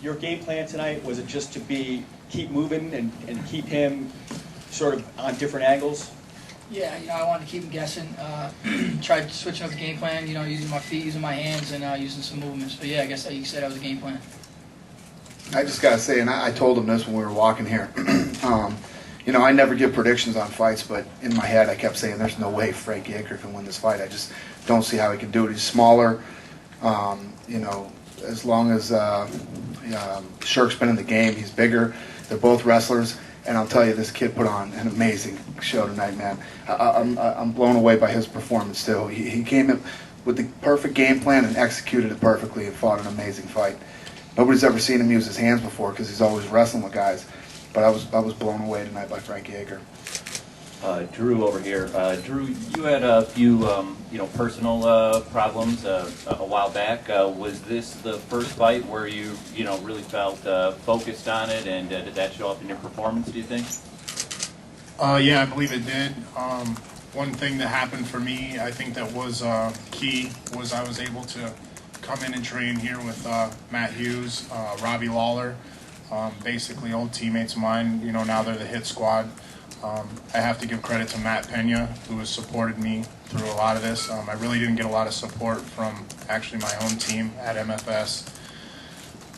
your game plan tonight, was it just to keep moving and keep him sort of on different angles? Yeah, I wanted to keep him guessing. Tried switching up the game plan, using my feet, using my hands, and using some movements. But yeah, I guess you said that was a game plan. I just got to say, and I told him this when we were walking here, I never give predictions on fights, but in my head I kept saying there's no way Frankie Edgar can win this fight. I just don't see how he can do it. He's smaller, as long as Shirk's been in the game, he's bigger. They're both wrestlers, and I'll tell you, this kid put on an amazing show tonight, man. I'm blown away by his performance still. He came in with the perfect game plan and executed it perfectly and fought an amazing fight. Nobody's ever seen him use his hands before because he's always wrestling with guys. But I was blown away tonight by Frankie Edgar. Drew over here. Drew, you had a few personal problems a while back. Was this the first fight where you really felt focused on it, and did that show up in your performance, do you think? Yeah, I believe it did. One thing that happened for me, I think that was key, was I was able to come in and train here with Matt Hughes, Robbie Lawler, basically old teammates of mine. Now they're the hit squad. I have to give credit to Matt Pena, who has supported me through a lot of this. I really didn't get a lot of support from actually my own team at MFS,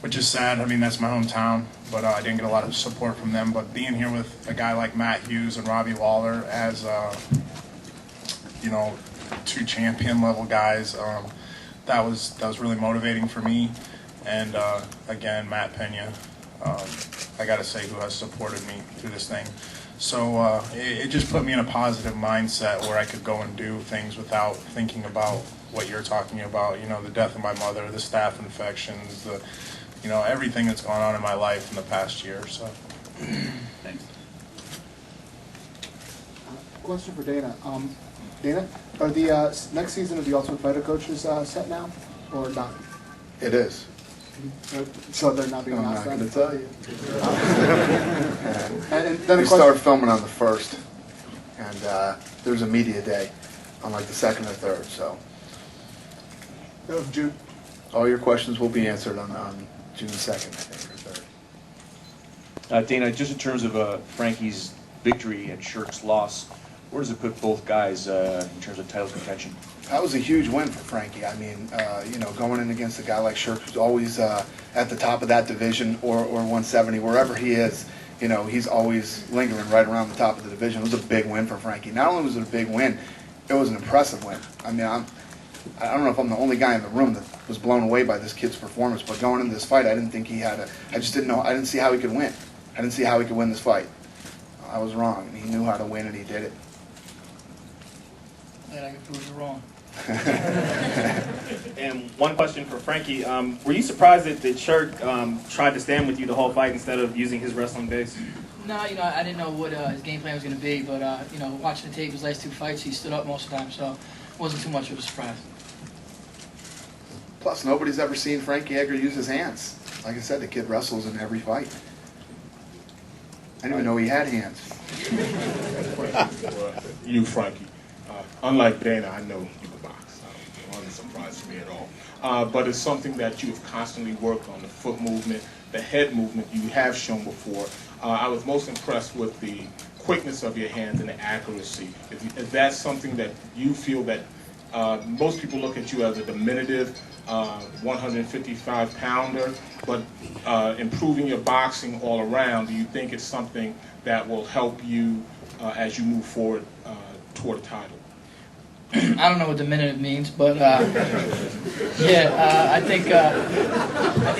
which is sad. I mean, that's my hometown, but I didn't get a lot of support from them. But being here with a guy like Matt Hughes and Robbie Lawler as, two champion level guys, that was really motivating for me. And again, Matt Pena, I got to say, who has supported me through this thing. So it just put me in a positive mindset where I could go and do things without thinking about what you're talking about. The death of my mother, the staph infections, everything that's gone on in my life in the past year. So, Thanks. Question for Dana. Dana, are the next season of the Ultimate Fighter coaches set now, or not? It is. So they're not being I'm announced. not going to tell you. And then We start filming on the 1st, and there's a media day on like the 2nd or 3rd. So of June. all your questions will be answered on June 2nd, I think, or 3rd. Dana, just in terms of Frankie's victory and Shirk's loss, where does it put both guys in terms of title contention? That was a huge win for Frankie. I mean, going in against a guy like Shirk, who's always at the top of that division or 170, wherever he is, he's always lingering right around the top of the division. It was a big win for Frankie. Not only was it a big win, it was an impressive win. I mean, I don't know if I'm the only guy in the room that was blown away by this kid's performance, but going into this fight, I didn't think he had I just didn't know. I didn't see how he could win. I didn't see how he could win this fight. I was wrong. He knew how to win, and he did it. And I can prove you wrong. And one question for Frankie. Were you surprised that Shirk tried to stand with you the whole fight instead of using his wrestling base? No, I didn't know what his game plan was going to be, but, watching the tape, his last two fights, he stood up most of the time, so it wasn't too much of a surprise. Plus, nobody's ever seen Frankie Edgar use his hands. Like I said, the kid wrestles in every fight. I didn't even know he had hands. You, Frankie. Unlike Dana, I know you can box. It wasn't a surprise to me at all. But it's something that you have constantly worked on, the foot movement, the head movement you have shown before. I was most impressed with the quickness of your hands and the accuracy. Is that something that you feel that most people look at you as a diminutive 155-pounder, but improving your boxing all around, do you think it's something that will help you as you move forward toward a title? I don't know what diminutive means, but I think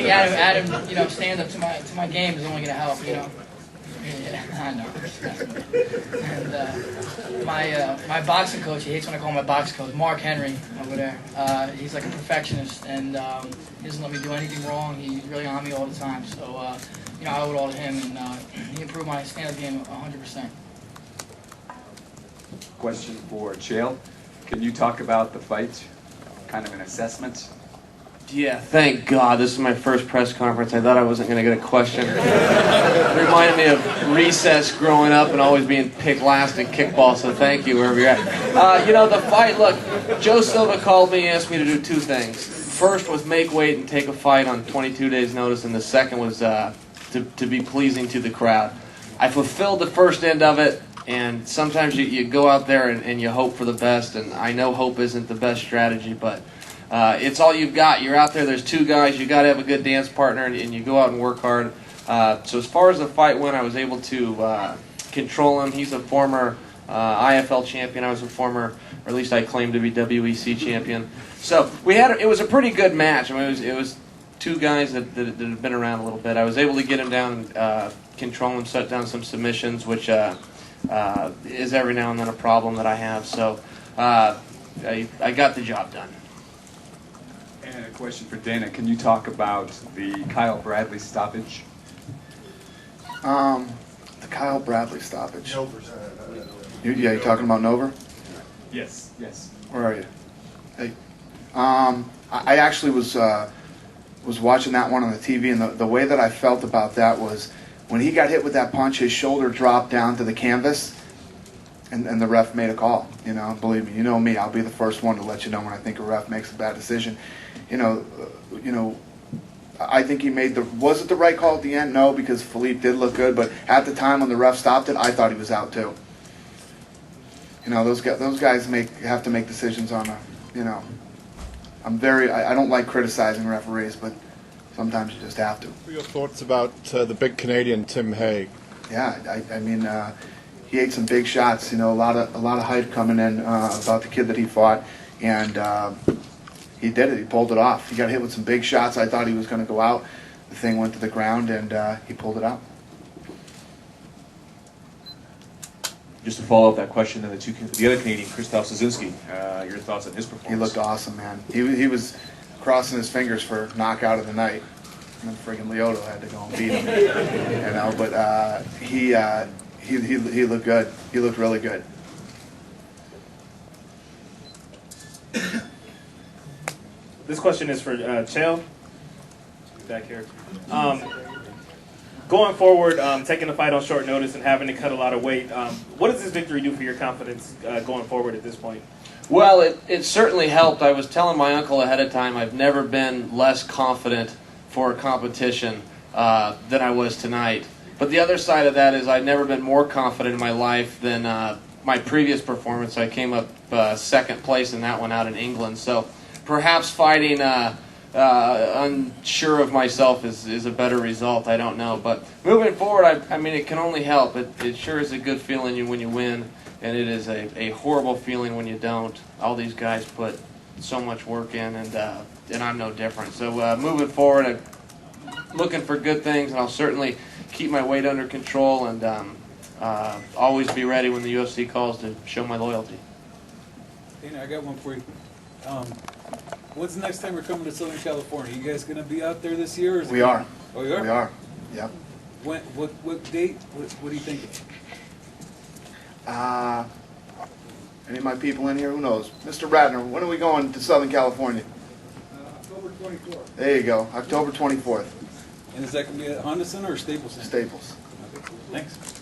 Adam, stand up to my game is only going to help. Yeah, I know. And my boxing coach, he hates when I call him my boxing coach, Mark Henry over there. He's like a perfectionist, and he doesn't let me do anything wrong. He's really on me all the time. So I owe it all to him, and he improved my stand-up game 100%. Question for Chael. Can you talk about the fight, kind of an assessment? Yeah, thank God. This is my first press conference. I thought I wasn't going to get a question. It reminded me of recess growing up and always being picked last in kickball, so thank you wherever you're at. The fight, look, Joe Silva called me and asked me to do two things. first was make weight and take a fight on 22 days' notice, and the second was to be pleasing to the crowd. I fulfilled the first end of it, and sometimes you go out there and you hope for the best, and I know hope isn't the best strategy, but it's all you've got. You're out there, there's two guys, you got to have a good dance partner, and you go out and work hard. So as far as the fight went, I was able to control him. He's a former IFL champion. I was a former, or at least I claim to be WEC champion. So it was a pretty good match. I mean, it was two guys that had been around a little bit. I was able to get him down, control him, shut down some submissions, which is every now and then a problem that I have. So I got the job done. And a question for Dana. Can you talk about the Kyle Bradley stoppage? The Kyle Bradley stoppage. You're talking about Nover? Yes. Yes. Where are you? Hey. I actually was watching that one on the TV, and the way that I felt about that was when he got hit with that punch, his shoulder dropped down to the canvas, and the ref made a call. You know, believe me, you know me, I'll be the first one to let you know when I think a ref makes a bad decision. You know, I think he made was it the right call at the end? No, because Philippe did look good, but at the time when the ref stopped it, I thought he was out too. You know, those guys have to make decisions on a, you know. I don't like criticizing referees, but sometimes you just have to. What are your thoughts about the big Canadian Tim Hague? Yeah, I mean, he ate some big shots. You know, a lot of hype coming in about the kid that he fought, and he did it. He pulled it off. He got hit with some big shots. I thought he was going to go out. The thing went to the ground, and he pulled it out. Just to follow up that question, and the other Canadian, Krzysztof Sosinski, your thoughts on his performance? He looked awesome, man. He was crossing his fingers for knockout of the night, and then friggin' Lyoto had to go and beat him. You know, but he looked good. He looked really good. This question is for Chael. Back here. Going forward, taking the fight on short notice and having to cut a lot of weight, what does this victory do for your confidence going forward at this point? Well, it certainly helped. I was telling my uncle ahead of time I've never been less confident for a competition than I was tonight. But the other side of that is I've never been more confident in my life than my previous performance. I came up second place in that one out in England. So perhaps fighting unsure of myself is a better result. I don't know. But moving forward, I mean, it can only help. It sure is a good feeling when you win, and it is a horrible feeling when you don't. All these guys put so much work in, and I'm no different. So moving forward, I'm looking for good things, and I'll certainly keep my weight under control and always be ready when the UFC calls to show my loyalty. Dana, I got one for you. When's the next time we're coming to Southern California? You guys going to be out there this year? Or We are. Oh, you are? We are. Yep. When? What date? What do you think? Any of my people in here? Who knows? Mr. Ratner, when are we going to Southern California? October 24th. There you go. October 24th. And is that going to be at Honda Center or Staples Center? Staples. Okay. Thanks.